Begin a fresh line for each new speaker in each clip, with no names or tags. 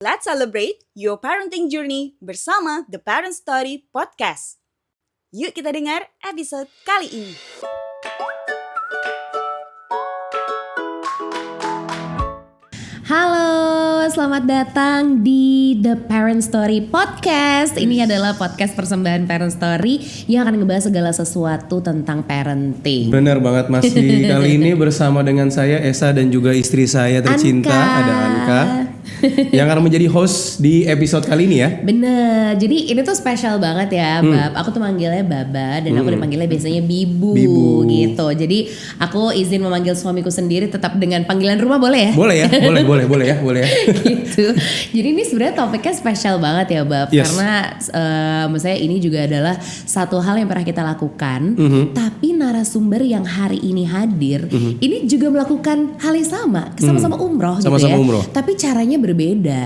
Let's celebrate your parenting journey bersama The Parent Story Podcast. Yuk kita dengar episode kali ini.
Halo, selamat datang di The Parent Story Podcast. Ini adalah podcast persembahan Parent Story yang akan ngebahas segala sesuatu tentang parenting.
Benar banget, masih kali ini bersama dengan saya Esa dan juga istri saya tercinta, ada Anka yang akan menjadi host di episode kali ini ya.
Bener, jadi ini tuh spesial banget ya, Bab. Aku tuh manggilnya Baba dan aku dipanggilnya biasanya Bibu gitu. Jadi aku izin memanggil suamiku sendiri tetap dengan panggilan rumah, boleh ya?
Boleh ya, boleh ya.
Gitu. Jadi ini sebenarnya topiknya spesial banget ya, Bab.
Yes.
Karena menurut saya ini juga adalah satu hal yang pernah kita lakukan. Tapi narasumber yang hari ini hadir, ini juga melakukan hal yang sama, sama-sama umroh
Sama-sama
gitu ya.
umroh.
Tapi caranya berbeda.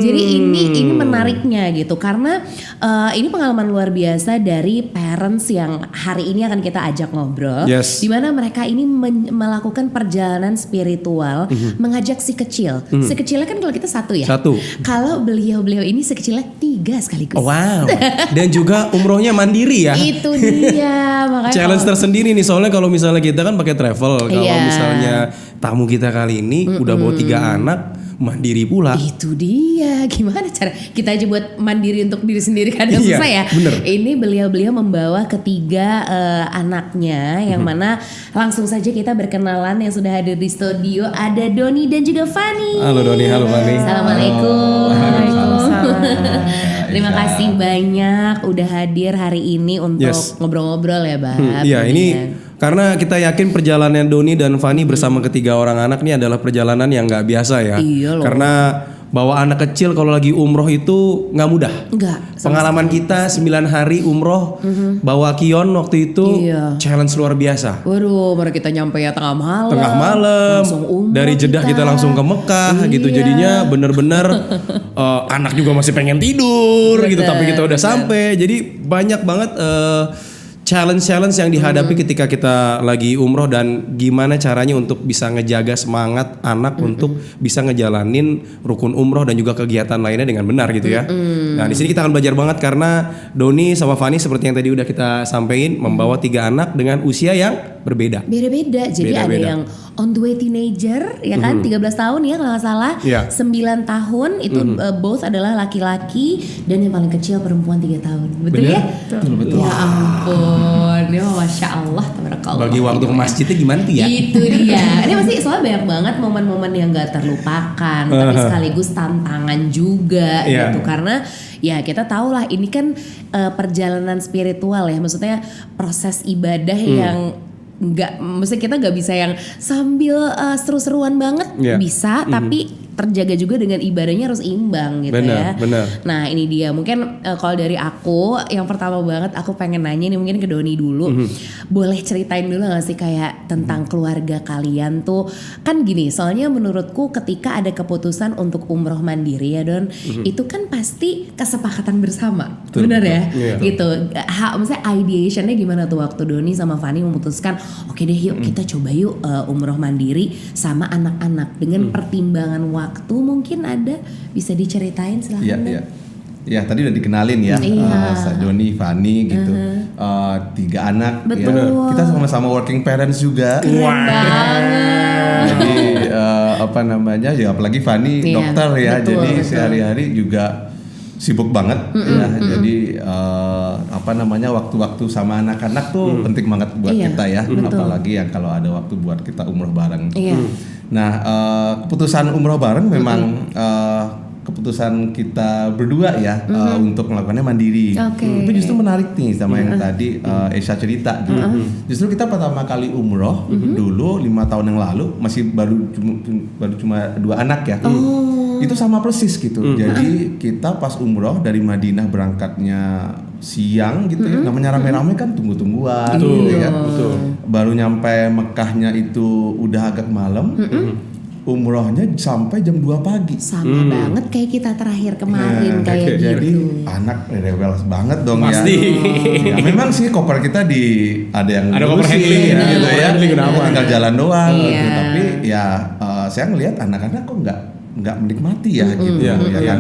Jadi ini menariknya gitu, karena ini pengalaman luar biasa dari parents yang hari ini akan kita ajak ngobrol.
Yes.
Di mana mereka ini melakukan perjalanan spiritual, mengajak si kecil. Si kecilnya kan kalau kita satu ya.
Satu.
Kalau beliau ini si kecilnya 3 sekaligus.
Wow. Dan juga umrohnya mandiri ya.
Itu dia, makanya
Challenge tersendiri nih, soalnya kalau misalnya kita kan pakai travel, kalau
Iya.
misalnya tamu kita kali ini udah bawa 3 anak, mandiri pula.
itu dia, gimana cara kita aja buat mandiri untuk diri sendiri kadang
Iya,
susah ya.
bener.
Ini beliau membawa ketiga anaknya, yang mana langsung saja kita berkenalan yang sudah hadir di studio. Ada Doni dan juga Fani.
Halo Doni, halo Fani.
Assalamualaikum.
Waalaikumsalam.
Terima kasih banyak udah hadir hari ini untuk
Yes.
ngobrol-ngobrol ya, Bab.
Iya, ini karena kita yakin perjalanan Doni dan Fani bersama ketiga orang anak ini adalah perjalanan yang nggak biasa ya.
Iya loh.
Karena bawa anak kecil kalau lagi umroh itu nggak mudah.
Enggak.
Pengalaman kita 9 hari umroh bawa Kion waktu itu
Iya.
challenge luar biasa.
Waduh, baru kita nyampe ya tengah malam.
Langsung
umroh
dari Jeddah kita langsung ke Mekah gitu.
Iya.
Jadinya bener-bener anak juga masih pengen tidur gitu, tapi kita udah sampai. Jadi banyak banget challenge yang dihadapi ketika kita lagi umroh, dan gimana caranya untuk bisa ngejaga semangat anak untuk bisa ngejalanin rukun umroh dan juga kegiatan lainnya dengan benar gitu ya. Nah, di sini kita akan belajar banget karena Doni sama Fani seperti yang tadi udah kita sampein membawa 3 anak dengan usia yang berbeda.
Beda-beda. Jadi ada
Beda-beda.
yang on the way teenager ya kan, 13 tahun ya kalau nggak salah.
Iya.
9 tahun itu both adalah laki-laki, dan yang paling kecil perempuan 3 tahun. Betul
Bener?
ya?
Betul.
Ya ampun. Ya Masya Allah, tabarakallah.
Bagi waktu ke masjidnya gimana tuh ya?
Itu dia. Ini pasti soalnya banyak banget momen-momen yang gak terlupakan, tapi sekaligus tantangan juga
Iya.
gitu. Karena ya kita tahu lah ini kan perjalanan spiritual ya. Maksudnya proses ibadah yang maksudnya kita nggak bisa yang sambil seru-seruan banget.
Iya.
Bisa, tapi terjaga juga dengan ibadahnya harus imbang gitu ya.
Benar.
Nah ini dia, mungkin kalau dari aku yang pertama banget aku pengen nanya nih mungkin ke Doni dulu. Boleh ceritain dulu gak sih kayak tentang keluarga kalian tuh. Kan gini, soalnya menurutku ketika ada keputusan untuk umroh mandiri ya Don, itu kan pasti kesepakatan bersama. Bener ya?
Iya.
Gitu. Maksudnya ideationnya gimana tuh waktu Doni sama Fani memutuskan, oke deh yuk kita coba yuk umroh mandiri sama anak-anak dengan pertimbangan waktu mungkin ada, bisa diceritain silahkan.
Iya,
Don.
iya. Ya tadi udah dikenalin ya,
Iya.
Doni, Fani gitu, 3 anak.
Betul.
Ya. Kita sama-sama working parents juga.
Keren banget.
Jadi ya apalagi Fani
Iya,
dokter ya,
betul,
jadi
betul.
sehari-hari juga sibuk banget ya. Jadi waktu-waktu sama anak-anak tuh penting banget buat
Iya,
kita ya,
betul.
apalagi yang kalau ada waktu buat kita umroh bareng.
Iya.
Nah, keputusan umroh bareng memang keputusan kita berdua ya, untuk melakukannya mandiri.
Oke.
Itu justru menarik nih sama yang tadi Esa cerita gitu. Justru kita pertama kali umroh dulu 5 tahun yang lalu masih baru cuma 2 anak ya. Itu sama persis gitu. Jadi kita pas umroh dari Madinah berangkatnya siang gitu ya. Namanya rame-rame kan tunggu-tungguan gitu ya.
Betul.
Baru nyampe Mekahnya itu udah agak malam. Umrohnya sampai jam 2 pagi.
Sama banget kayak kita terakhir kemarin
Nah,
kayak gitu.
jadi anak rewel banget dong
Pasti.
ya. Memang sih koper kita ada yang
Ada koper
ngurusin,
handling ya,
gitu
koper
ya.
handling udah aman.
Tinggal jalan doang
Iya.
gitu. Tapi ya saya ngelihat anak-anak kok nggak nggak menikmati ya gitu ya kan.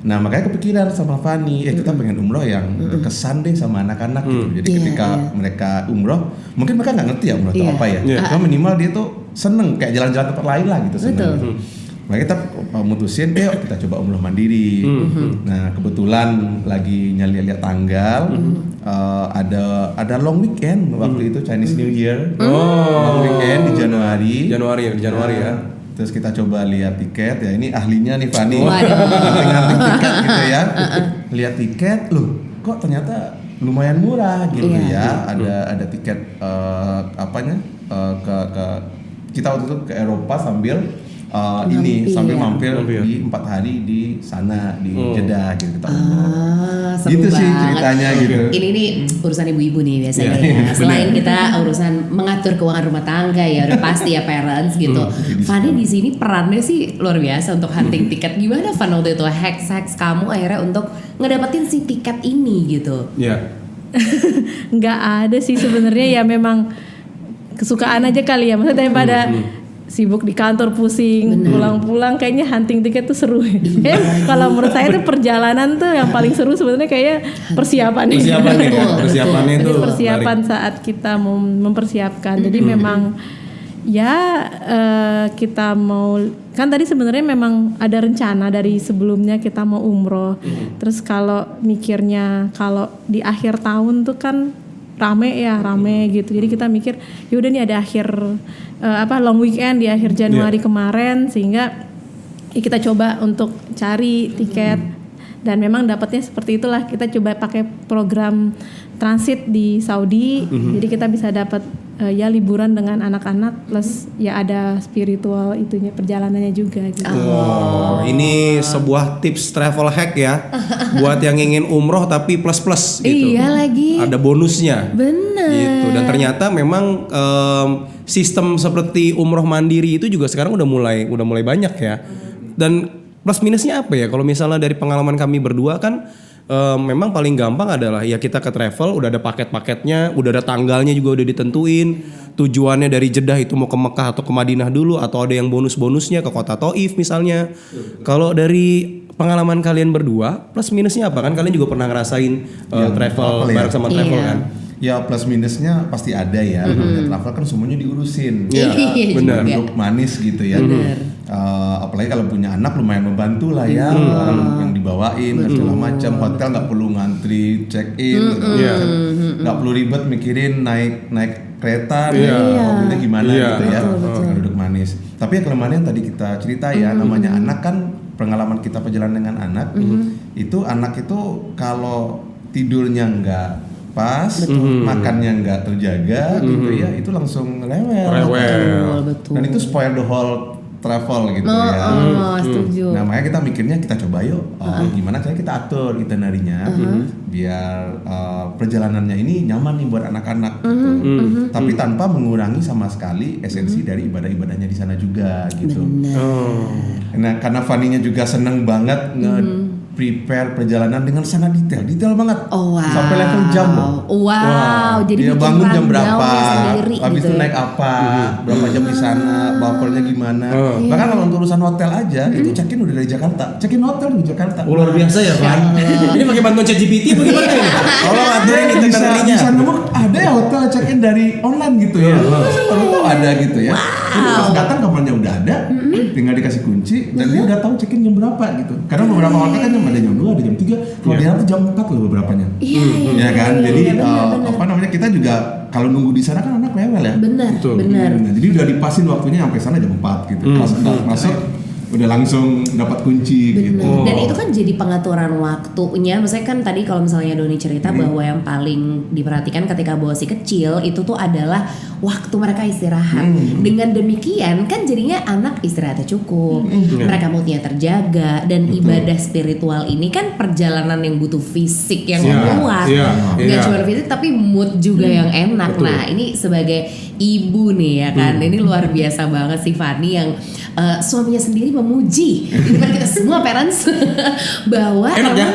Nah makanya kepikiran sama Fani, kita pengen umroh yang berkesan deh sama anak-anak gitu. Jadi ketika mereka umroh, mungkin mereka nggak ngerti ya umroh itu apa ya. Cuma minimal dia tuh seneng kayak jalan-jalan tempat lain lah gitu seneng. Makanya kita mutusin, yuk kita coba umroh mandiri. Nah kebetulan lagi nyali-lihat tanggal, ada long weekend waktu itu Chinese New Year, long weekend di Januari ya. Terus kita coba lihat tiket ya, ini ahlinya nih Fani, nganting tiket gitu ya. Lihat tiket, loh kok ternyata lumayan murah gitu ya. Ada tiket ke kita waktu itu ke Eropa sambil sambil mampir di 4 hari di sana di Jeddah gitu kita.
Seru
gitu sih
banget.
ceritanya gitu.
Ini nih urusan ibu-ibu nih biasanya ya. Selain kita urusan mengatur keuangan rumah tangga ya udah pasti ya parents gitu. Fanny di sini perannya sih luar biasa untuk hunting tiket. Gimana Fan waktu itu hacks kamu akhirnya untuk ngedapetin si tiket ini gitu?
Iya.
Nggak ada sih sebenarnya, ya memang kesukaan aja kali ya. Maksudnya daripada sibuk di kantor pusing, pulang-pulang kayaknya hunting tiket tuh seru. Kalau menurut saya tuh perjalanan tuh yang paling seru sebenarnya kayaknya persiapannya itu persiapan saat kita mau mempersiapkan. Jadi memang ya kita mau, kan tadi sebenarnya memang ada rencana dari sebelumnya kita mau umroh. Terus kalau mikirnya kalau di akhir tahun tuh kan rame gitu. Jadi kita mikir yaudah nih ada akhir long weekend di akhir Januari kemarin, sehingga kita coba untuk cari tiket dan memang dapatnya seperti itulah. Kita coba pakai program transit di Saudi, jadi kita bisa dapat ya liburan dengan anak-anak plus ya ada spiritual itunya perjalanannya juga gitu.
Ini sebuah tips travel hack ya buat yang ingin umroh tapi plus gitu.
Iya lagi.
Ada bonusnya.
Bener.
Gitu. Dan ternyata memang sistem seperti umroh mandiri itu juga sekarang udah mulai banyak ya. Dan plus minusnya apa ya? Kalau misalnya dari pengalaman kami berdua kan memang paling gampang adalah ya kita ke travel udah ada paket-paketnya, udah ada tanggalnya juga udah ditentuin, tujuannya dari Jeddah itu mau ke Mekah atau ke Madinah dulu, atau ada yang bonus-bonusnya ke kota Taif misalnya. Kalau dari pengalaman kalian berdua plus minusnya apa? Kan kalian juga pernah ngerasain travel bareng sama travel kan?
Ya plus minusnya pasti ada ya. Travel kan semuanya diurusin.
Iya, benar.
Duduk manis gitu ya. Apalagi kalau punya anak lumayan membantu lah ya. Yang dibawain dan segala macam. Hotel nggak perlu ngantri check in. Nggak perlu ribet mikirin naik kereta, mobilnya gimana gitu ya. Duduk manis. Tapi ya kelemahannya yang tadi kita cerita ya, namanya anak kan, pengalaman kita perjalanan dengan anak itu anak itu kalau tidurnya nggak pas, makannya nggak terjaga gitu ya, itu langsung rewel.
Betul.
Dan itu spoil the whole travel gitu ya.
Setuju.
Nah makanya kita mikirnya kita coba yuk, gimana caranya kita atur itinerary-nya biar perjalanannya ini nyaman nih buat anak-anak gitu. Tapi tanpa mengurangi sama sekali esensi dari ibadah-ibadahnya di sana juga gitu. Nah karena Fanny-nya juga seneng banget prepare perjalanan dengan sangat detail banget. Sampai level jam loh.
Jadi
dia bangun jam berapa, habis
gitu
itu naik apa, berapa jam di sana, buffernya gimana. Bahkan kalau untuk urusan hotel aja, itu check-in udah dari Jakarta. Check-in hotel di Jakarta.
Luar biasa ya kan? Ini pakai bantuan ChatGPT bagaimana ini? Kalau ngaturin itinerary-nya.
Bisa nemu ada ya hotel check-in dari online gitu ya. Baru tahu ada gitu ya. Jadi pas datang kamarnya udah ada, tinggal dikasih kunci dan dia udah tahu check-in jam berapa gitu. Karena beberapa hotel kan ada jam 2, ada jam 3, kalau di sana tuh jam 4 loh beberapanya. Iya kan? Jadi kita juga kalau nunggu di sana kan anak rewel ya.
Benar.
Nah, jadi udah dipasin waktunya sampai sana jam 4 gitu. Masuk udah langsung dapat kunci gitu.
Dan itu kan jadi pengaturan waktunya. Maksudnya kan tadi kalau misalnya Doni cerita bahwa yang paling diperhatikan ketika bawa si kecil itu tuh adalah waktu mereka istirahat. Dengan demikian kan jadinya anak istirahatnya cukup, mereka moodnya terjaga, dan ibadah spiritual ini kan perjalanan yang butuh fisik yang kuat. Gak cuma fisik tapi mood juga yang enak. Nah ini sebagai ibu nih ya kan, ini luar biasa banget sih Fanny yang suaminya sendiri memuji di depan kita semua parents bahwa
enak ya?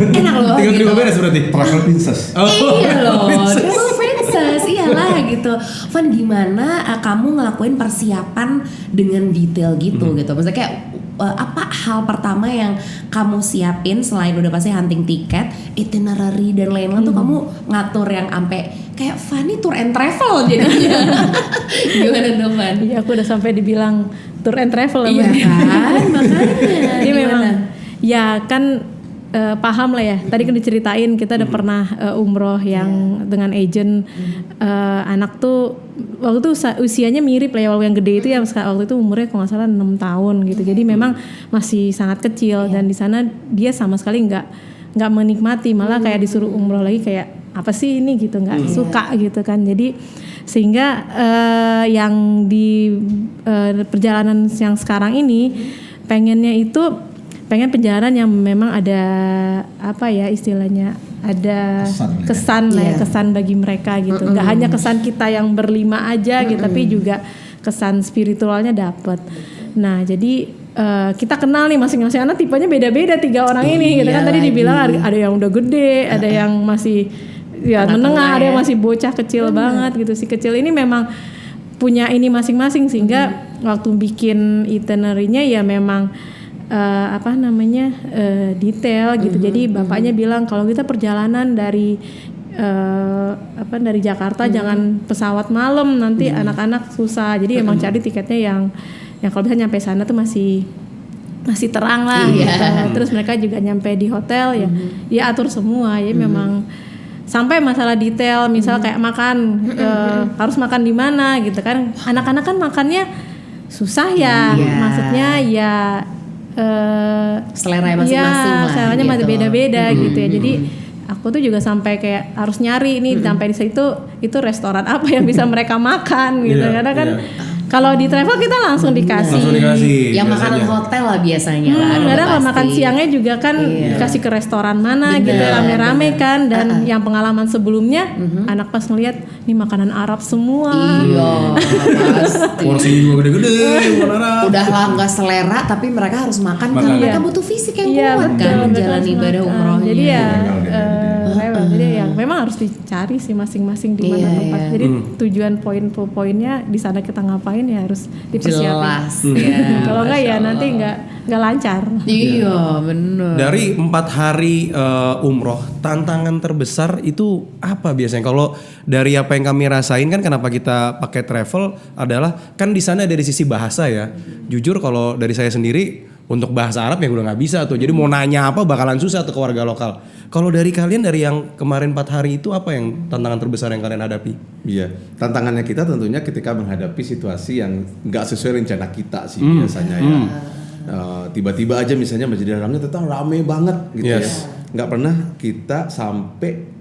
Enak loh.
Tinggal terima beres berarti.
Travel princess.
Iya loh, travel princess, iyalah gitu. Van, gimana kamu ngelakuin persiapan dengan detail gitu gitu? Maksudnya kayak apa hal pertama yang kamu siapin selain udah pasti hunting tiket, itinerary dan lain-lain tuh kamu ngatur yang sampai kayak Fanny tour and travel jadinya. Gimana dong Fan?
Iya, aku udah sampai dibilang tour and travel.
Iya kan, makanya.
Jadi memang
Gimana?
ya kan paham lah ya. Tadi kan diceritain kita udah pernah umroh yang dengan agent anak tuh waktu itu usianya mirip lah ya, waktu yang gede itu ya waktu itu umurnya kalau nggak salah 6 tahun gitu. Jadi memang masih sangat kecil dan di sana dia sama sekali nggak menikmati, malah kayak disuruh umroh lagi kayak apa sih ini gitu, nggak suka gitu kan. Jadi sehingga yang di perjalanan yang sekarang ini pengen perjalanan yang memang ada apa ya istilahnya, ada kesan lah ya, kesan bagi mereka gitu. Nggak hanya kesan kita yang berlima aja gitu, tapi juga kesan spiritualnya dapat. Nah jadi kita kenal nih masing-masing anak tipenya beda-beda 3 orang ini gitu kan. Tadi dibilang ada yang udah gede, ada yang masih ya menengah, ada yang masih bocah kecil banget gitu. Si kecil ini memang punya ini masing-masing sehingga waktu bikin itinerary-nya ya memang detail gitu. Jadi bapaknya bilang kalau kita perjalanan dari dari Jakarta jangan pesawat malam, nanti anak-anak susah. Jadi emang cari tiketnya yang kalau bisa nyampe sana tuh masih terang lah gitu. Terus mereka juga nyampe di hotel ya atur semua. Jadi memang sampai masalah detail, misal kayak makan harus makan di mana gitu kan. Anak-anak kan makannya susah ya. Maksudnya ya
selera masing-masing lah.
Seleranya
gitu.
masih beda-beda gitu ya. Jadi aku tuh juga sampai kayak harus nyari ini sampai di situ itu restoran apa yang bisa mereka makan gitu. Karena kan kalau di travel kita langsung dikasih.
Yang makanan hotel lah biasanya.
Kadang makan siangnya juga kan dikasih ke restoran mana gitu, rame-rame kan. Dan yang pengalaman sebelumnya anak pas ngeliat ini makanan Arab semua.
Iya, pasti.
Porsi juga gede-gede,
Udah lah nggak selera, tapi mereka harus makan karena mereka butuh fisik yang kuat kan menjalani ibadah umrohnya.
Jadi ya jadi ya memang harus dicari sih masing-masing di mana tempat. Jadi tujuan poin-poinnya di sana kita ngapain ya harus dipersiapkan.
Jelas. Ya,
kalau enggak ya nanti nggak lancar.
Iya benar.
Dari 4 hari umroh, tantangan terbesar itu apa biasanya? Kalau dari apa yang kami rasain kan kenapa kita pakai travel adalah kan di sana dari sisi bahasa ya. Jujur kalau dari saya sendiri untuk bahasa Arab ya udah nggak bisa tuh. Jadi mau nanya apa bakalan susah tuh ke warga lokal. Kalau dari kalian dari yang kemarin 4 hari itu apa yang tantangan terbesar yang kalian hadapi?
Iya, tantangannya kita tentunya ketika menghadapi situasi yang nggak sesuai rencana kita sih biasanya ya. Tiba-tiba aja misalnya Masjidil Haramnya tetap rame banget gitu ya. Nggak pernah kita sampai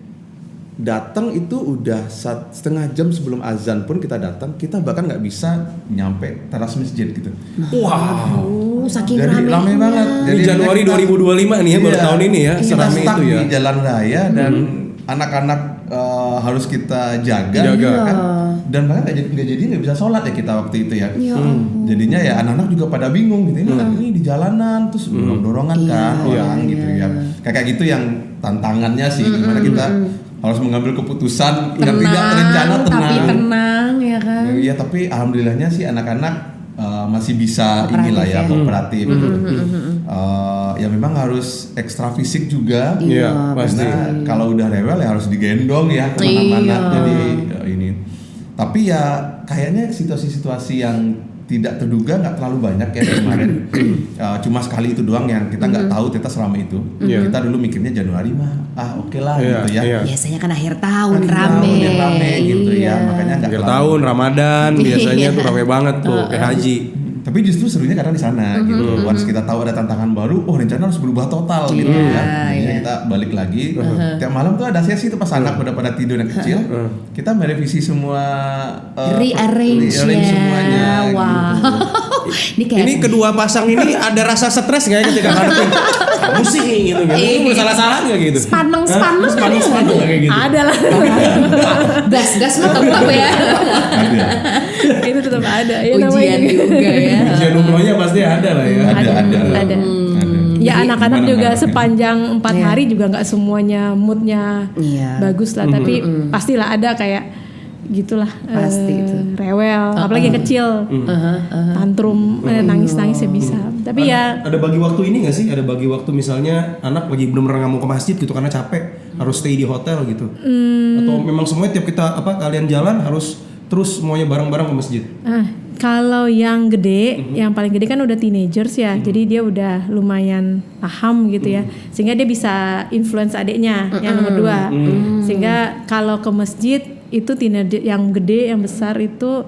datang itu udah 1,5 jam sebelum azan pun kita datang, kita bahkan nggak bisa nyampe teras masjid gitu.
Wow,
saking
Jadi rame banget.
Jadi Januari 2025 nih ya baru tahun ini ya,
kita
serame
stuck
itu ya.
di jalan raya dan anak-anak harus kita jaga. Kan? Dan bahkan nggak bisa sholat ya kita waktu itu ya. Jadinya ya anak-anak juga pada bingung gitu, ini di jalanan terus dorong-dorongan kan orang gitu ya. Kayak gitu yang tantangannya sih, gimana kita harus mengambil keputusan yang tidak terencana
tapi tenang ya kan.
Ya tapi alhamdulillahnya sih anak-anak masih bisa inilah ya kooperatif. Ya memang harus ekstra fisik juga.
Iya, pasti.
Karena kalau udah rewel ya harus digendong ya kemana-mana. Jadi ini. Tapi ya kayaknya situasi-situasi yang tidak terduga nggak terlalu banyak ya kemarin. Cuma sekali itu doang yang kita nggak tahu ternyata selama itu. Kita dulu mikirnya Januari mah oke lah gitu ya.
Biasanya kan akhir tahun rame
gitu ya. Makanya nggak
Akhir tahun Ramadan biasanya tuh rame banget tuh kayak haji.
Tapi justru serunya karena di sana gitu. Once kita tahu ada tantangan baru, rencana harus berubah total gitu ya. Jadi kita balik lagi. Tiap malam tuh ada sesi tuh pas anak udah pada tidur yang kecil. Kita merevisi semua
rearrange
semuanya.
Wow.
Gitu.
Ini kedua pasang ini ada rasa stres nggak ya ketika ngadepin musik gitu. Itu salah-salah nggak gitu?
Spaneng
kayak gitu.
Ada lah.
gas mah tetap ya.
Itu tetap ada ya
Ujian juga ya.
Ujian umrohnya pasti ada lah ya.
Ada. Ya anak-anak juga sepanjang 4 hari juga nggak semuanya moodnya bagus lah, tapi pastilah ada kayak gitulah
Pasti itu.
rewel, apalagi kecil, tantrum, nangis-nangis ya bisa. Tapi ya
Ada bagi waktu ini nggak sih? Ada bagi waktu misalnya anak lagi benar-benar nggak mau ke masjid gitu karena capek, harus stay di hotel gitu. Atau memang semuanya tiap kita kalian jalan harus terus semuanya bareng-bareng ke masjid.
kalau yang gede, yang paling gede kan udah teenagers ya, jadi dia udah lumayan paham gitu ya, sehingga dia bisa influence adiknya yang nomor 2. Sehingga kalau ke masjid itu teenager yang gede, yang besar itu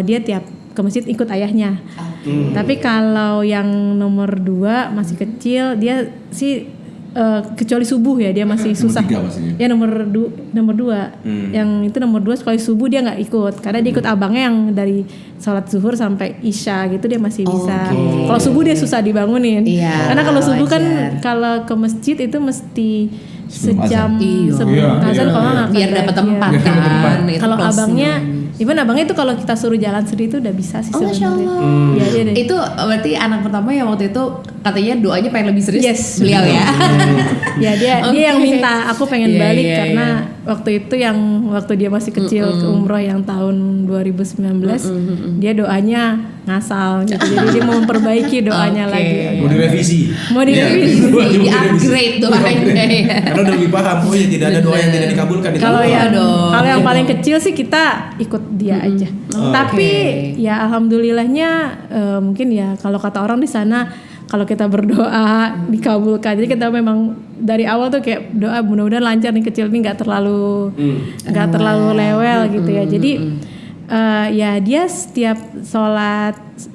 dia tiap ke masjid ikut ayahnya. Tapi kalau yang nomor 2 masih kecil, dia sih kecuali subuh ya dia masih susah.
Nomor 3 maksudnya?
Ya nomor 2. Yang itu nomor 2 sekali subuh dia nggak ikut karena dia ikut abangnya yang dari sholat zuhur sampai isya gitu dia masih bisa. Kalau subuh dia susah dibangunin.
Iya,
Karena kalau subuh kan
wajar.
kalau ke masjid itu mesti
Sebelum
sejam
azan.
sebelum
Iya,
azan
iya,
kalau nggak
Biar
akan
dapat
bahagia.
tempat kan. Itu
Kalau
plus
abangnya,
minus.
even abangnya itu kalau kita suruh jalan sendiri itu udah bisa sih
Oh, Masya
sebenarnya.
Allah.
Iya, dia deh.
Itu berarti anak pertama yang waktu itu katanya doanya pengen lebih serius.
Yes.
Beliau ya.
Ya dia yang
Oke.
minta aku pengen
Iya,
balik
iya,
karena waktu itu yang waktu dia masih kecil ke umroh yang tahun 2019 dia doanya ngasal gitu. Jadi dia mau memperbaiki doanya
Oke.
lagi.
Mau direvisi.
Mau direvisi.
Di upgrade doanya ya.
Karena udah lebih paham, oh ya tidak ada doa yang tidak dikabulkan di
Kalau
sana.
yang
dong.
kalau yang paling kecil sih kita ikut dia aja. Tapi ya alhamdulillahnya mungkin ya kalau kata orang di sana kalau kita berdoa dikabulkan. Jadi kita memang dari awal tuh kayak doa mudah-mudahan lancar nih kecil nih nggak terlalu lewel gitu ya. Jadi ya dia setiap sholat 5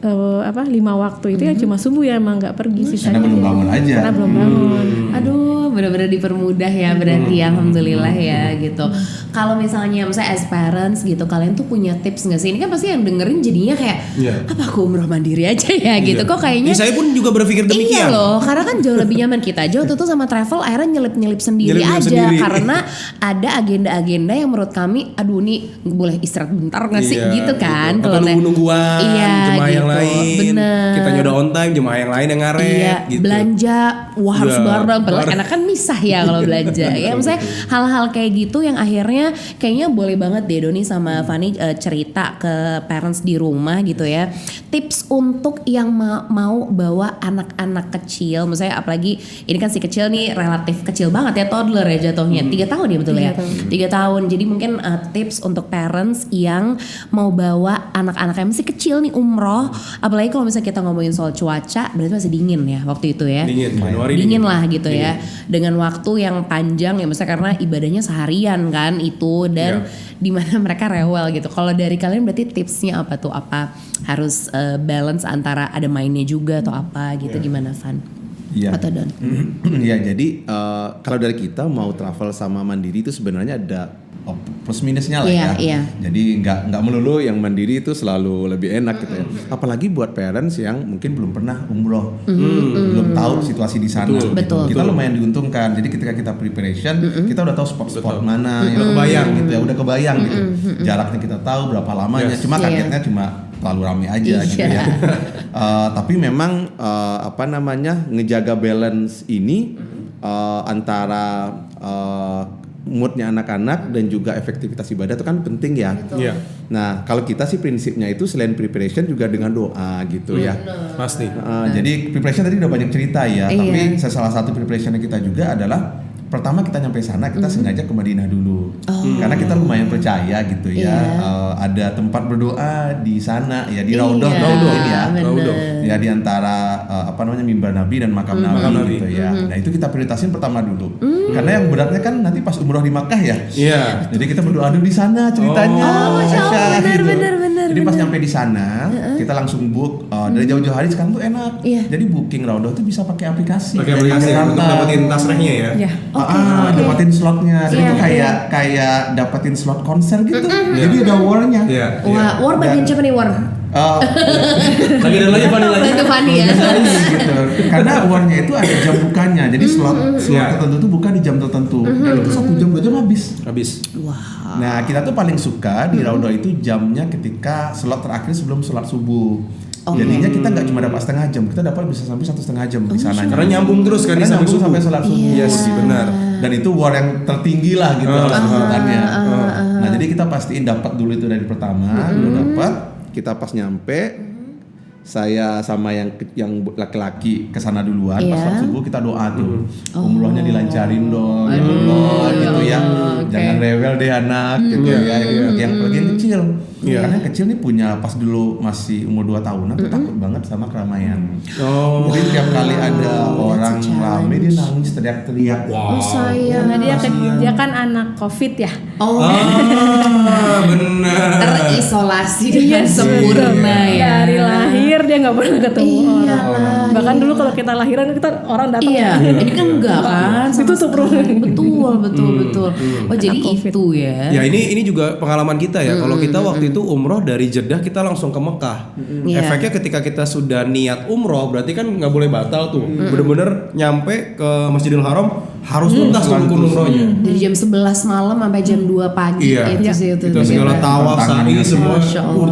waktu itu ya cuma subuh ya emang nggak pergi
Karena
sisanya.
belum bangun aja.
Karena belum bangun.
Aduh, benar-benar dipermudah ya berarti alhamdulillah ya gitu. Kalau misalnya as parents gitu, kalian tuh punya tips nggak sih? Ini kan pasti yang dengerin jadinya kayak
Iya.
apa aku umroh mandiri aja ya gitu. Kok kayaknya
Ya, saya pun juga berpikir
Iya
demikian.
loh, karena kan jauh lebih nyaman kita aja waktu itu sama travel akhirnya nyelip-nyelip sendiri
Nyelip-nyelip
aja
sendiri.
karena ada agenda-agenda yang menurut kami aduh nih boleh istirahat bentar nggak sih
Iya,
gitu kan
Atau
kalau
nunggu-nungguan
iya,
jemaah yang
gitu.
lain.
Bener.
Kita udah on time, jemaah yang lain yang ngaret
Iya,
gitu.
belanja wah harus
Iya,
bareng padahal
bareng.
enak kan misah ya kalau belanja ya maksudnya hal-hal kayak gitu yang akhirnya kayaknya boleh banget deh Doni sama Fanny cerita ke parents di rumah gitu ya tips untuk yang mau bawa anak-anak kecil misalnya apalagi ini kan si kecil nih relatif kecil banget ya toddler ya jatuhnya 3 tahun ya betul ya 3 tahun jadi mungkin tips untuk parents yang mau bawa anak-anak yang masih kecil nih umroh apalagi kalau misalnya kita ngomongin soal cuaca berarti masih dingin ya waktu itu ya
Dingin, Januari
dingin lah gitu ya dengan waktu yang panjang ya misalnya karena ibadahnya seharian kan itu dan dimana mereka rewel gitu kalau dari kalian berarti tipsnya apa tuh apa harus balance antara ada mainnya juga atau apa gitu gimana Van
Iya.
atau Don
Ya jadi kalau dari kita mau travel sama mandiri itu sebenarnya ada plus minusnya lah
Iya,
ya.
iya.
Jadi nggak melulu yang mandiri itu selalu lebih enak gitu ya. Apalagi buat parents yang mungkin belum pernah umroh, belum tahu situasi di sana.
Betul,
gitu.
betul.
Kita lumayan diuntungkan. Jadi ketika kita preparation, kita udah tahu spot-spot mana yang
Udah kebayang
gitu ya, udah kebayang gitu. Jaraknya kita tahu berapa lamanya.
Yes.
Cuma
Iya.
kagetnya cuma terlalu ramai aja gitu
Iya.
ya. Tapi memang ngejaga balance ini antara moodnya anak-anak dan juga efektivitas ibadah itu kan penting ya.
Iya,
Nah kalau kita sih prinsipnya itu selain preparation juga dengan doa gitu ya.
pasti.
Jadi preparation tadi udah banyak cerita ya.
Iya.
Tapi salah satu preparation kita juga adalah pertama kita nyampe sana kita sengaja ke Madinah dulu. Karena kita lumayan percaya gitu ya. Ada tempat berdoa di sana ya di Raudhah ya.
bener.
Ya di antara mimbar Nabi dan makam Nabi gitu ya. Nah itu kita prioritasin pertama dulu. Karena yang beratnya kan nanti pas umroh di Makkah ya.
Iya.
Jadi kita berdoa dulu di sana ceritanya.
Masya Allah, benar.
Jadi pas nyampe di sana kita langsung book dari jauh-jauh hari sekarang tuh enak.
Iya.
Jadi booking Raudhah tuh bisa pakai aplikasi.
Pakai aplikasi untuk dapetin tasrehnya ya.
Ya.
Dapatin slotnya. Dan itu kayak dapetin slot konser gitu. Jadi ada war-nya.
Iya.
Wah, war bagian siapa nih war?
Lagi dan lagi Fanny lagi.
Bantu Fanny ya.
gitu. Karena war-nya itu ada jam bukanya. Jadi slot
Iya.
tertentu tuh buka di jam tertentu. Dan itu 1 jam 2 jam habis.
Habis.
Nah kita tuh paling suka di Raudhah itu jamnya ketika slot terakhir sebelum sholat subuh. Jadinya kita nggak cuma dapat setengah jam, kita dapat bisa sampai 1,5 jam di sana.
Karena nyambung terus kan
Karena
sampai
nyambung
subuh.
sampai sholat subuh.
Iya sih benar.
Dan itu war yang tertinggi lah gitu sebutannya. Nah jadi kita pastiin dapat dulu itu dari pertama, dulu dapat. Kita pas nyampe, saya sama yang laki-laki kesana duluan. Pas waktu subuh kita doa tuh, umrohnya dilancarin dong, ya Allah gitu ya. Jangan rewel deh anak, gitu ya. Yang kecil, karena yang kecil nih punya pas dulu masih umur 2 tahunan, tuh takut banget sama keramaian. Jadi tiap kali ada orang rame dia nangis teriak-teriak.
Karena dia kan anak COVID ya.
Benar.
Terisolasi dengan sempurna ya.
Dari lahir dia nggak pernah ketemu orang. Bahkan dulu kalau kita lahiran kita orang datang.
Iya, ini kan enggak kan?
Ditutup rumah.
Betul. Oh jadi itu ya.
Ya ini juga pengalaman kita ya. Kalau kita waktu itu umroh dari Jeddah kita langsung ke Mekah. Efeknya ketika kita sudah niat umroh berarti kan nggak boleh batal tuh. Bener-bener nyampe ke Masjidil Haram harus tuntas tuh rukun umrohnya.
Dari jam 11 malam sampai jam 2 pagi itu sih itu.
Itu segala tawaf, sa'i semua.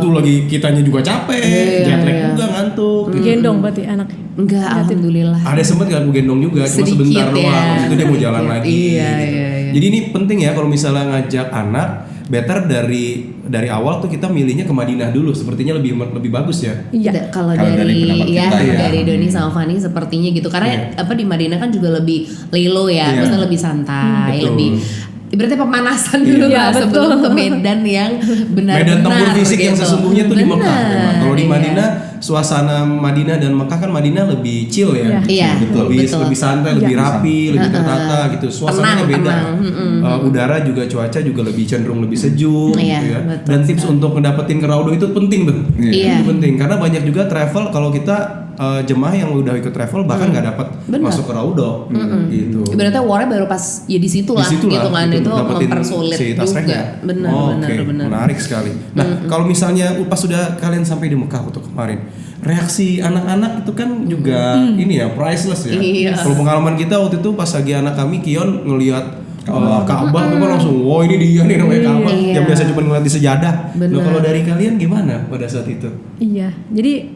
Tuh lagi kitanya juga capek, jet lag juga ngantuk.
Gendong berarti anak.
Enggak, alhamdulillah.
Ada sempet gak aku gendong juga, cuma
Sedikit
sebentar
ya.
doang. Habis itu dia mau jalan lagi.
Iya.
Jadi ini penting ya kalau misalnya ngajak anak, better dari awal tuh kita milihnya ke Madinah dulu. Sepertinya lebih bagus ya.
Iya.
Kalau
dari pendapat kita ya.
dari Doni sama Fani sepertinya gitu. Karena apa di Madinah kan juga lebih lilo ya, maksudnya lebih santai,
Betul.
lebih ibaratnya pemanasan dulu lah sebelum ke Medan yang benar-benar
Medan tempur fisik yang
gitu.
sesungguhnya tuh di Mekah.
Benar,
Kalau di
iya.
Madinah, suasana Madinah dan Mekah kan Madinah lebih chill ya.
Iya,
lebih
betul.
lebih santai, lebih rapi, lebih tertata gitu. Suasananya beda. Udara juga cuaca juga lebih cenderung lebih sejuk
Iya,
gitu ya.
betul
Dan tips untuk ngedapetin Raudah itu penting tuh.
Iya.
Itu penting karena banyak juga travel kalau kita jemaah yang udah ikut travel bahkan nggak dapat masuk ke Raudah gitu.
Ibaratnya warnya baru pas ya di situ lah gitu kan, itu mempersulit
si tas
juga.
treknya.
Benar.
Menarik sekali. Nah, kalau misalnya pas sudah kalian sampai di Mekah waktu kemarin, reaksi anak-anak itu kan juga ini ya priceless ya.
Iya.
Kalau pengalaman kita waktu itu pas lagi anak kami Kion ngelihat Ka'bah tuh kan langsung, wow ini dia nih namanya Ka'bah. Yang biasa cuma ngeliat di sejadah. Nah, kalau dari kalian gimana pada saat itu?
Iya. Jadi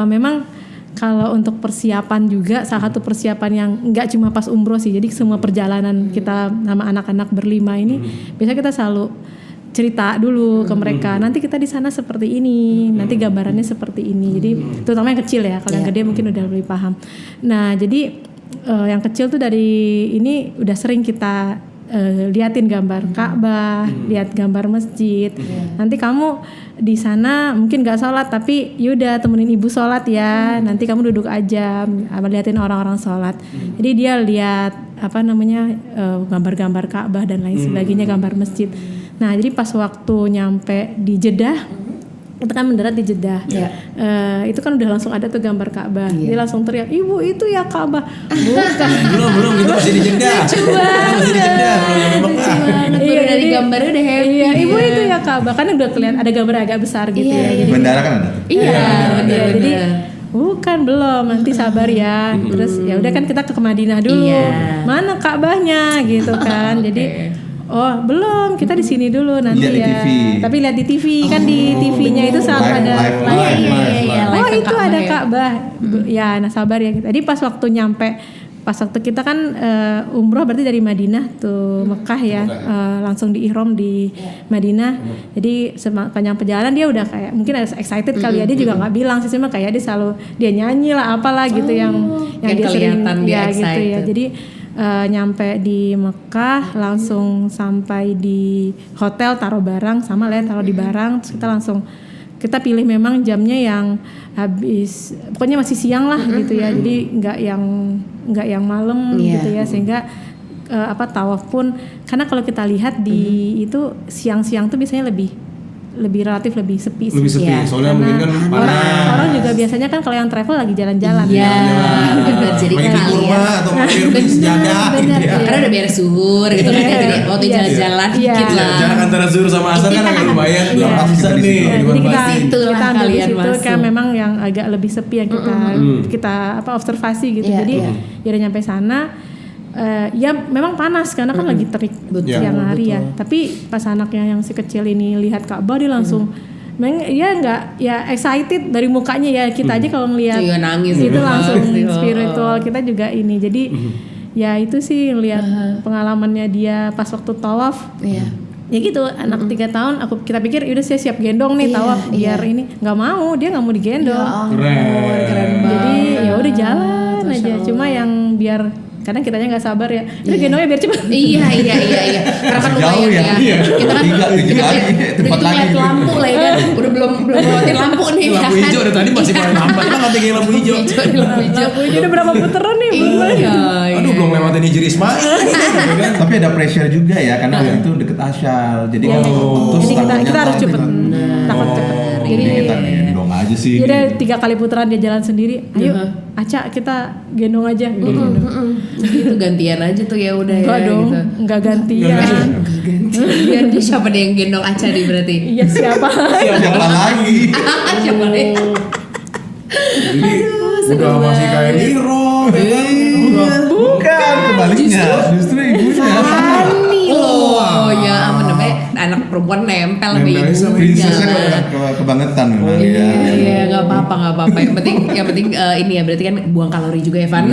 memang kalau untuk persiapan juga salah satu persiapan yang nggak cuma pas umroh sih. Jadi semua perjalanan kita sama anak-anak berlima ini biasa kita selalu cerita dulu ke mereka. Nanti kita di sana seperti ini, nanti gambarannya seperti ini. Jadi terutama yang kecil ya. Kalau yang gede mungkin udah lebih paham. Nah, jadi yang kecil tuh dari ini udah sering kita liatin gambar Ka'bah, lihat gambar masjid. Nanti kamu di sana mungkin nggak sholat tapi yaudah temenin ibu sholat ya. Nanti kamu duduk aja, liatin orang-orang sholat. Jadi dia lihat gambar-gambar Ka'bah dan lain sebagainya, gambar masjid. Nah jadi pas waktu nyampe di Jeddah, kita kan mendarat di Jeddah, itu kan udah langsung ada tuh gambar Ka'bah. Dia langsung teriak, ibu itu ya Ka'bah. Bukan.
belum kita masih di Jeddah. Masih di Jeddah, belum nyampe Mekah.
Iya, dari gambarnya udah happy.
Iya, ibu itu ya Ka'bah, kan udah kelihatan ada gambar agak besar gitu ya. Jadi,
Bendera kan ada tuh.
iya, jadi bukan belum, nanti sabar ya. Terus ya udah kan kita ke Madinah dulu. Mana Ka'bahnya gitu kan. Jadi oh belum, kita di sini dulu nanti
lihat
ya.
di TV.
Tapi lihat di TV kan di TV-nya itu selalu ada. Oh itu ada Ka'bah. Ya, nah sabar ya. Tadi pas waktu nyampe, pas waktu kita kan umroh berarti dari Madinah tuh Mekah ya, langsung di ihram di Madinah. Jadi sepanjang perjalanan dia udah kayak mungkin ada excited kali ya. Dia juga nggak bilang sih, cuma kayak dia selalu dia nyanyi lah apalah gitu yang dia sering
dia
ya gitu ya. Jadi nyampe di Mekah langsung sampai di hotel taruh barang sama lah taruh di barang, terus kita pilih memang jamnya yang habis pokoknya masih siang lah gitu ya, jadi nggak yang malam gitu ya, sehingga tawaf pun karena kalau kita lihat di itu siang-siang tuh biasanya lebih relatif lebih sepi sih.
Soalnya mungkin kan
orang juga biasanya kan kalau yang travel lagi jalan-jalan.
Iya, benar. Jadi
lagi di kurma atau mampir di sejadah gitu ya.
Karena udah beres zuhur gitu kan, jadi waktu jalan-jalan dikit lah.
Jarak antara zuhur sama asar kan agak lumayan tuh. Bisa nih.
Jadi kita
Situlah
ambil di
kalian
situ
masuk.
kan memang yang agak lebih sepi yang kita observasi gitu. Jadi ya udah nyampe sana. Ya memang panas karena kan lagi terik siang hari ya. Tapi pas anaknya yang si kecil ini lihat Ka'bah dia langsung dia nggak ya excited dari mukanya ya, kita aja kalau ngelihat
nangis
itu langsung spiritual kita juga ini. Jadi ya itu sih lihat pengalamannya dia pas waktu tawaf.
Iya.
Ya gitu, anak 3 tahun kita pikir udah saya siap gendong nih tawaf biar ini, nggak mau, dia nggak mau digendong.
Keren banget.
Jadi ya udah jalan aja, cuma yang biar kadang kitanya nggak sabar ya, udah gendongnya biar cepet.
Iya. Karena kan
Jauh
lumayan
ya.
ya. Kita kan
Tiga lagi,
udah
tempat
itu ngeliat
lagi.
lampu lah ya kan. Udah belum lewatin lampu nih.
Lampu
ya
hijau
kan?
udah tadi masih paling lambat. Kita nggak tinggal lampu hijau.
Lampu hijau.
Lampu ini udah berapa putaran nih?
Iya.
Aduh belum lewatin hijri Ismail. Gitu kan.
Tapi ada pressure juga ya karena itu deket asyal. Jadi
Iya.
terus
Jadi
takutnya
kita harus
kan
cepet, takut cepet.
Jadi kita gendong aja sih.
Jadi 3 kali putaran dia jalan sendiri. Ayo, Aca kita gendong aja. Dia gendong.
Itu gantian aja tuh ya udah
Enggak
ya
dong,
gitu.
enggak gantian.
Gantian dia siapa deh yang gendong Aca nih berarti?
Iya siapa?
Siapa lagi?
Siapa deh?
Jadi udah masih kayak Niro. ya kan?
Bukan, kebaliknya. Justru ibunya.
Fani loh. Ya ampun namanya anak perempuan nempel sama
Nempel sama
ibunya.
Prinsesnya kebangetan memang ya.
Iya, nggak apa-apa. Yang penting ini ya berarti kan buang kalori juga ya, Van.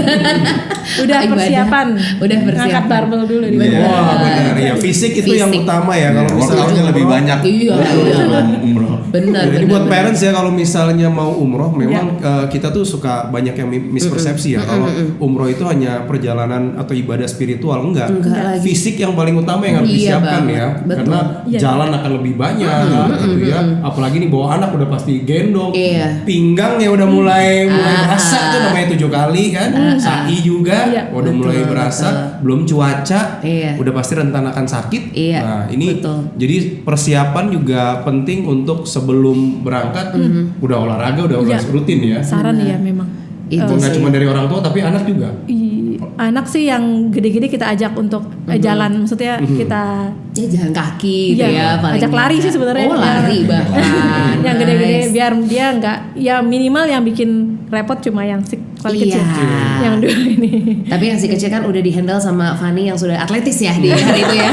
Udah
Ibadah.
persiapan.
Udah persiapan.
Angkat barbel dulu di
Iya.
bawah.
Wah benar ya, fisik itu yang
Fisik.
utama ya kalau misalnya
Workoutnya lebih
umroh.
banyak.
Iya.
Sebelum umroh.
Benar.
Jadi
benar,
buat
benar.
parents ya kalau misalnya mau umroh memang kita tuh suka banyak yang mispersepsi ya kalau umroh itu hanya perjalanan atau ibadah spiritual enggak
lagi.
fisik yang paling utama yang harus
Iya
disiapkan
banget,
ya
betul.
karena
Iya.
jalan akan lebih banyak gitu ya apalagi nih bawa anak udah pasti gendong
Iya.
pinggang ya udah mulai berasa tuh namanya 7 kali kan sa'i juga
Iya.
udah mulai berasa belum cuaca
Iya.
udah pasti rentan akan sakit
Iya,
nah ini
betul.
jadi persiapan juga penting untuk sebelum berangkat udah olahraga udah
Iya.
rutin ya.
Saran ya memang.
Itu
Nggak
sih.
cuma dari orang tua tapi anak juga.
Anak sih yang gede-gede kita ajak untuk jalan, maksudnya kita
Ya jalan kaki gitu
Iya,
ya paling
ajak lari sih sebenarnya.
Oh lari bahkan.
yang gede-gede
Nice.
biar dia nggak, ya minimal yang bikin repot cuma yang si paling
Iya.
kecil, yang 2 ini.
Tapi yang si kecil kan udah dihandle sama Fani yang sudah atletis ya di hari itu ya.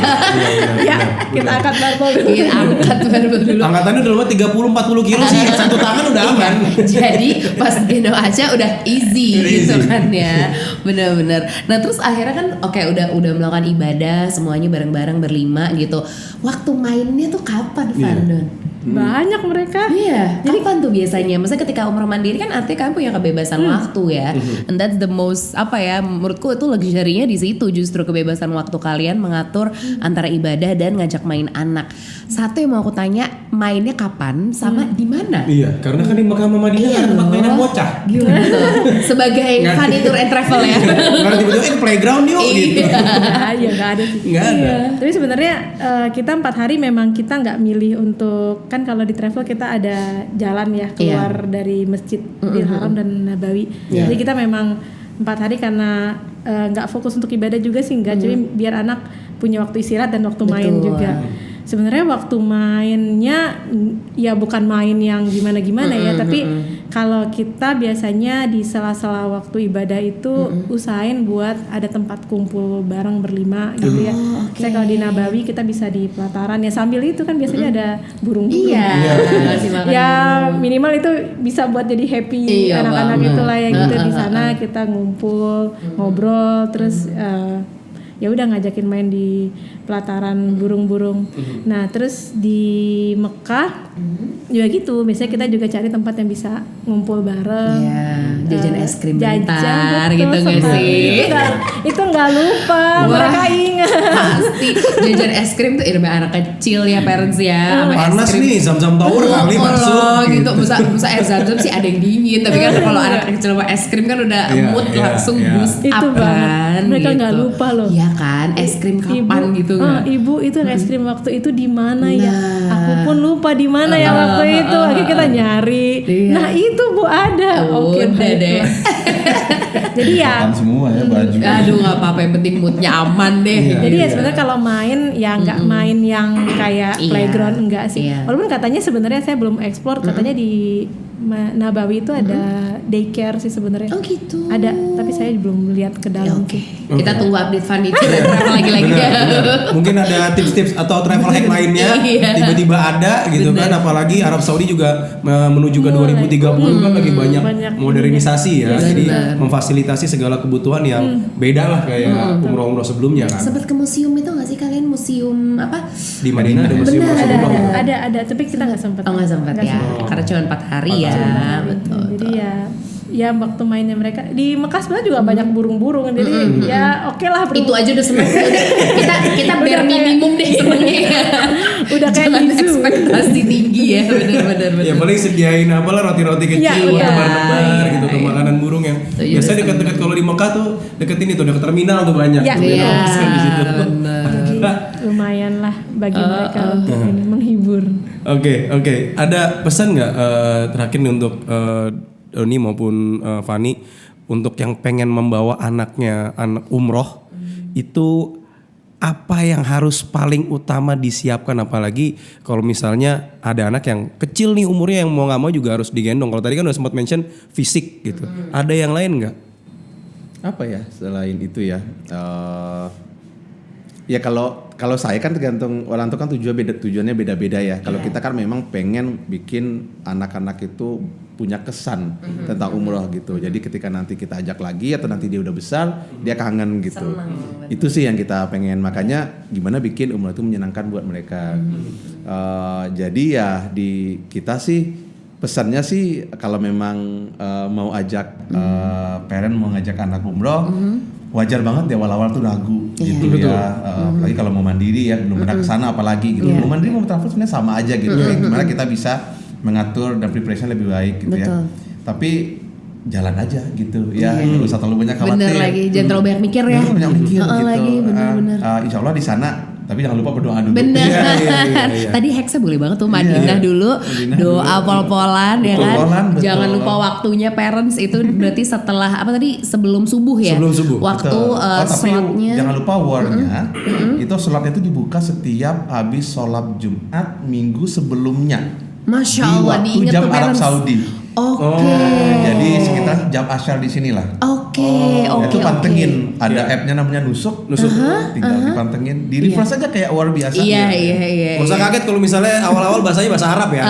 Ya kita angkat barbel dulu.
Iya angkat barbel dulu.
Angkatannya udah lewat 30-40 kilo sih satu tangan udah aman.
Jadi pas gendong Aca udah easy gitu kan ya. Bener-bener. Nah terus akhirnya kan oke udah melakukan ibadah semuanya bareng-bareng berlima gitu. Waktu mainnya tuh kapan Fandon?
Banyak mereka.
Iya, jadi kapan tuh biasanya? Maksudnya ketika umroh mandiri kan artinya kamu punya kebebasan waktu ya. And that's the most apa ya? Menurutku itu luxury-nya di situ justru kebebasan waktu kalian mengatur antara ibadah dan ngajak main anak. Satu yang mau aku tanya, mainnya kapan sama di mana?
Iya, karena kan di Mekah sama Madinah
Iya
kan tempat
loh.
mainan bocah.
Gimana tuh? Sebagai
Nggak.
Funny Tour and Travel ya.
Karena tiba-tiba playground yuk gitu.
Ya nggak ada sih.
Nggak ada.
Iya. Tapi sebenarnya kita 4 hari memang kita nggak milih untuk, kan kalau di travel kita ada jalan ya keluar dari Masjidil Haram dan Nabawi. Jadi kita memang 4 hari karena nggak fokus untuk ibadah juga sih, nggak, jadi biar anak punya waktu istirahat dan waktu main
Betul.
juga. Sebenarnya waktu mainnya ya bukan main yang gimana-gimana ya, tapi kalau kita biasanya di sela-sela waktu ibadah itu usahain buat ada tempat kumpul bareng berlima gitu ya. Saya kalau di Nabawi kita bisa di pelataran ya, sambil itu kan biasanya ada burung-burung.
Iya, ngasih makan
Ya
dulu.
minimal itu bisa buat jadi happy
Iya,
anak-anak
banget.
itulah ya gitu. Di sana kita ngumpul, ngobrol, terus ya udah ngajakin main di pelataran burung-burung. Nah terus di Mekah juga gitu, biasanya kita juga cari tempat yang bisa ngumpul bareng.
Iya, jajan es krim
Jajan,
bentar
betul,
gitu nggak
sempat.
sih?
Itu nggak lupa,
Wah.
mereka ingat.
Pasti jajan es krim tuh irama anak kecil ya parents ya. Sama es
Panas
krim.
nih, Zam-Zam Tower kali masuk.
gitu. Musa air zam-zam sih ada yang dingin, tapi kan kalau anak kecil sama es krim kan udah
Iya,
mood
iya,
langsung
iya.
boost
Itu
up
banget.
kan.
Mereka
gitu.
nggak lupa loh.
Iya kan, es krim kapan gitu kan.
Ibu itu es krim waktu itu di mana ya?
Nah.
Aku pun lupa di mana ya waktu itu. Akhirnya kita nyari.
Iya.
Nah itu Bu ada. Oke,
Udah deh.
baiklah. Jadi ya.
Makan semua ya baju.
Aduh nggak apa-apa, yang penting moodnya aman deh.
Jadi ya sebenarnya kalau main ya nggak main yang kayak
Iya.
playground, enggak sih.
Iya.
Walaupun katanya sebenarnya saya belum explore, katanya di Nabawi itu ada daycare sih sebenarnya.
Oh gitu.
Ada, tapi saya belum lihat ke dalam.
Oke. Kita tunggu update Fanny travel lagi-lagi.
Benar. Mungkin ada tips-tips atau travel hack lainnya
Iya.
tiba-tiba ada gitu kan, apalagi Arab Saudi juga menuju ke 2030 kan lagi banyak modernisasi ya. Jadi memfasilitasi segala kebutuhan yang beda lah kayak umroh-umroh sebelumnya kan.
Sempat ke museum itu nggak sih kalian, museum apa?
Di Madinah ada museum
Benar,
Rasulullah gitu.
Ada, tapi kita nggak sempat.
Oh nggak sempat ya, karena cuma 4 hari ya. Betul.
Jadi ya waktu mainnya mereka di Mekah sebenarnya juga banyak burung-burung, jadi ya oke lah.
Itu aja udah seneng. kita bare minimum deh senengnya.
Udah kayak
Jangan
di zoo.
ekspektasi tinggi ya, benar-benar.
Ya paling sediain apalah roti-roti kecil
Iya,
buat
iya.
nebar-nebar gitu tuh makanan burung yang
Iya,
biasanya dekat-dekat kalau di Mekah tuh deket ini tuh dekat terminal tuh banyak.
Iya.
Tuh,
Iya,
kan di situ.
benar.
Jadi lumayan lah bagi mereka untuk ini menghibur.
Oke. Ada pesan nggak terakhir nih untuk Doni maupun Fanny untuk yang pengen membawa anak umroh itu apa yang harus paling utama disiapkan, apalagi kalau misalnya ada anak yang kecil nih umurnya yang mau nggak mau juga harus digendong. Kalau tadi kan udah sempat mention fisik gitu. Ada yang lain nggak?
Apa ya selain itu ya? Ya kalau saya kan tergantung orang tua kan tujuannya beda-beda ya. Kalau kita kan memang pengen bikin anak-anak itu punya kesan tentang umroh gitu. Jadi ketika nanti kita ajak lagi atau nanti dia udah besar, dia kangen gitu. Itu sih yang kita pengen. Makanya gimana bikin umroh itu menyenangkan buat mereka. Jadi ya di kita sih pesannya sih kalau memang mau ajak parent mau ngajak anak umroh, wajar banget di awal-awal tuh ragu gitu ya. Apalagi kalau mau mandiri ya, belum pernah kesana apalagi gitu. Mau mandiri mau travel sebenarnya sama aja gitu. Kayak gimana kita bisa mengatur dan preparation lebih baik gitu ya. Tapi jalan aja gitu ya, nggak usah terlalu banyak khawatir.
Bener lagi, jangan terlalu banyak mikir ya.
Banyak mikir gitu.
Lagi bener-bener.
Insya Allah di sana, tapi jangan lupa berdoa dulu.
Bener.
Iya.
Tadi hacksnya boleh banget tuh Madinah dulu, doa pol-polan ya kan.
Pol-polan, betul.
Jangan lupa waktunya parents itu berarti setelah apa tadi sebelum subuh ya.
Sebelum subuh.
Waktu
Tapi
slotnya.
jangan lupa warnya, itu sholatnya itu dibuka setiap habis sholat Jumat minggu sebelumnya.
Masya
Di
Allah
waktu
diinget
jam
tuh
Arab
parents.
Saudi.
Oke.
Jadi sekitar jam asyar di sinilah.
Oke.
Itu pantengin, ada app-nya namanya Nusuk. Tinggal dipantengin, di refresh aja kayak war biasa.
Iya.
Gak usah kaget kalau misalnya awal-awal bahasanya bahasa Arab ya.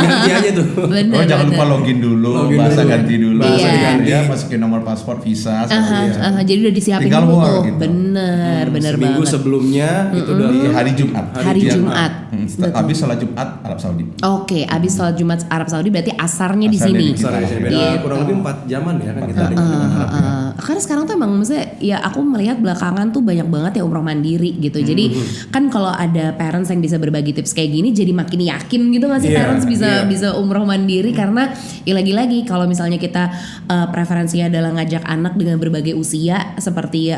Ganti aja tuh.
Bener,
Jangan
bener.
lupa login dulu,
Login
bahasa
dulu.
ganti dulu.
Bahasa
diganti.
Ya, masukin nomor paspor, visa,
Jadi udah disiapin
Tinggal
dulu
war
tuh.
gitu.
Bener
Seminggu
banget.
sebelumnya itu udah
di hari Jumat.
Hari Jumat.
Habis sholat Jumat Arab Saudi.
Oke, abis sholat Jumat Arab Saudi berarti asarnya di
Asarnya
sini.
di
besar ya, beda kurang lebih 4 jaman ya kan kita dengan Arab ya.
Karena sekarang tuh emang maksudnya ya aku melihat belakangan tuh banyak banget ya umroh mandiri gitu. Jadi kan kalau ada parents yang bisa berbagi tips kayak gini jadi makin yakin gitu nggak sih
Iya,
parents
iya.
bisa umroh mandiri karena ya lagi-lagi kalau misalnya kita preferensinya adalah ngajak anak dengan berbagai usia seperti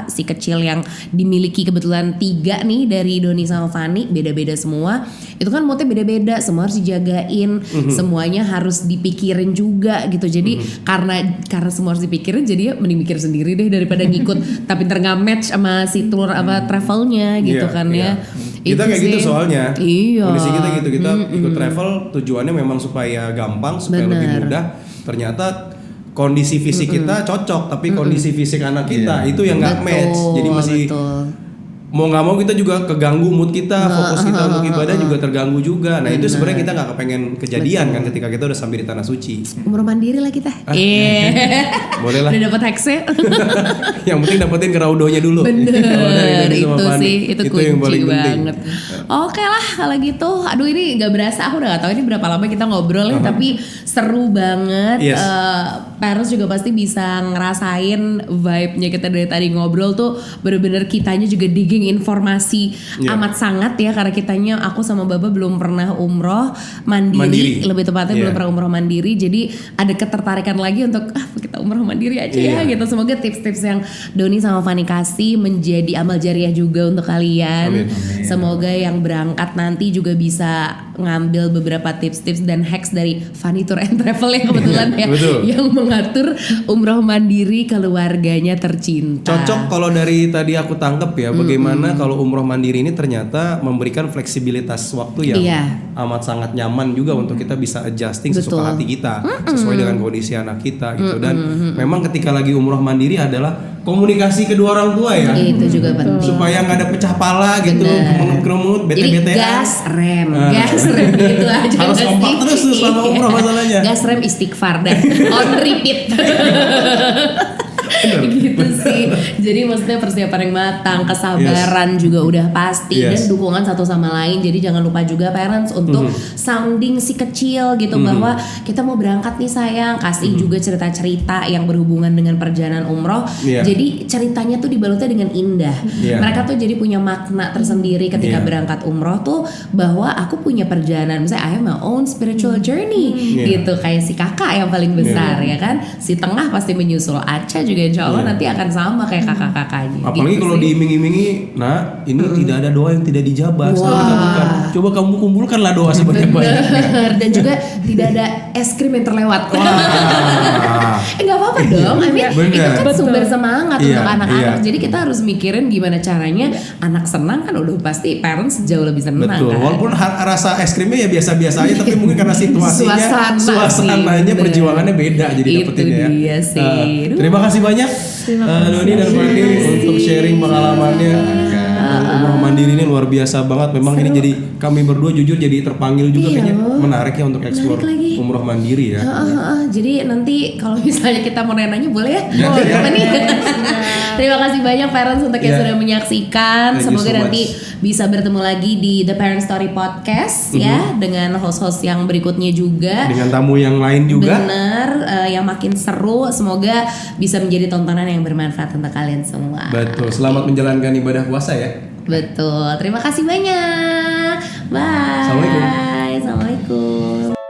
si kecil yang dimiliki kebetulan 3 nih dari Doni sama Fanny beda-beda semua. Itu kan moodnya beda-beda, semua harus dijagain, semuanya harus dipikirin juga gitu. Jadi karena semua harus dipikirin jadi ya mending mikir sendiri deh daripada ngikut tapi ntar nggak match sama si tour apa travelnya gitu
Iya,
kan
iya.
ya.
Kita
Itu
kayak gitu
sih.
soalnya.
Iya.
Kondisi kita gitu, kita ikut travel tujuannya memang supaya gampang, supaya lebih
Bener.
mudah. Ternyata kondisi fisik kita cocok, tapi kondisi fisik anak kita itu yang nggak match. Jadi masih mau nggak mau kita juga keganggu mood kita, fokus kita untuk ibadah juga terganggu juga. Nah itu sebenarnya kita nggak kepengen kejadian kan ketika kita udah sampai di tanah suci.
Umroh mandiri lah kita. Iya.
Boleh lah.
Udah dapat hacksnya.
Yang penting dapetin keraudonya dulu.
Bener,
Kalau dari Doni sama
itu
Fanny.
sih, itu
yang
kunci
paling penting.
banget. Oke lah kalau gitu, aduh ini gak berasa, aku udah gak tahu ini berapa lama kita ngobrol ya, tapi seru banget.
Yes.
Parents juga pasti bisa ngerasain vibe-nya kita dari tadi ngobrol tuh, bener-bener kitanya juga digging informasi amat sangat ya, karena kitanya aku sama Baba belum pernah umroh mandiri. Lebih tepatnya belum pernah umroh mandiri, jadi ada ketertarikan lagi untuk kita umroh mandiri aja ya gitu. Semoga tips-tips yang Doni sama Fanny kasih menjadi amal jariah juga untuk kalian.
Amin.
Semoga yang berangkat nanti juga bisa ngambil beberapa tips-tips dan hacks dari Funny Tour and Travel yang kebetulan ya,
Betul.
yang mengatur umroh mandiri keluarganya tercinta.
Cocok kalau dari tadi aku tangkep ya, bagaimana kalau umroh mandiri ini ternyata memberikan fleksibilitas waktu yang
Iya.
amat sangat nyaman juga untuk kita bisa adjusting sesuka
Betul.
hati kita, sesuai dengan kondisi anak kita gitu. Dan memang ketika lagi umroh mandiri adalah komunikasi kedua orang tua ya,
Itu juga penting.
supaya nggak ada pecah pala gitu, kerumut,
Jadi
bete-betean.
gas rem gitu aja.
Harus
nggak
kompak
sih?
terus tuh selama umroh masalahnya.
Gas rem istighfar dan on repeat. Gitu sih. Jadi maksudnya persiapan yang matang, kesabaran juga udah pasti, dan dukungan satu sama lain. Jadi jangan lupa juga parents untuk sounding si kecil gitu, bahwa kita mau berangkat nih sayang, kasih juga cerita-cerita yang berhubungan dengan perjalanan umroh. Jadi ceritanya tuh dibalutnya dengan indah. Mereka tuh jadi punya makna tersendiri ketika berangkat umroh tuh, bahwa aku punya perjalanan, misalnya I have my own spiritual journey gitu, kayak si kakak yang paling besar ya kan, si tengah pasti menyusul, Aca juga insya Allah nanti akan sama kayak kakak-kakaknya.
Apalagi
gitu
kalau
sih.
diiming-imingi, nah ini tidak ada doa yang tidak dijabah. Selalu dikabulkan. Coba kamu kumpulkanlah doa sebanyak-banyaknya.
Bener. Dan juga tidak ada es krim yang terlewat. Nggak apa-apa dong. I mean, itu
Bener.
kan sumber semangat
Iya,
untuk anak-anak.
iya.
Jadi kita harus mikirin gimana caranya anak senang, kan udah pasti parents jauh lebih senang.
Betul.
Kan?
Walaupun rasa es krimnya ya biasa-biasa aja, tapi mungkin karena situasinya, suasananya,
sih,
perjuangannya beda jadi
Itu
dapetinnya ya.
dia sih.
Terima kasih banyak Doni dan Fandi untuk sharing pengalamannya. Umroh mandiri ini luar biasa banget. Memang ini jadi kami berdua jujur jadi terpanggil juga, kayaknya menarik ya untuk explore
lagi.
umroh mandiri ya.
Jadi nanti kalau misalnya kita mau nanya boleh ya? Apa nih? Terima kasih banyak parents untuk yang sudah menyaksikan.
Thank you
Semoga
so
nanti bisa bertemu lagi di The Parent Story Podcast ya, dengan host-host yang berikutnya juga.
Dengan tamu yang lain juga.
Bener, yang makin seru. Semoga bisa menjadi tontonan yang bermanfaat untuk kalian semua.
Betul. Selamat menjalankan ibadah puasa ya.
Betul. Terima kasih banyak. Bye.
Assalamualaikum.
Assalamualaikum.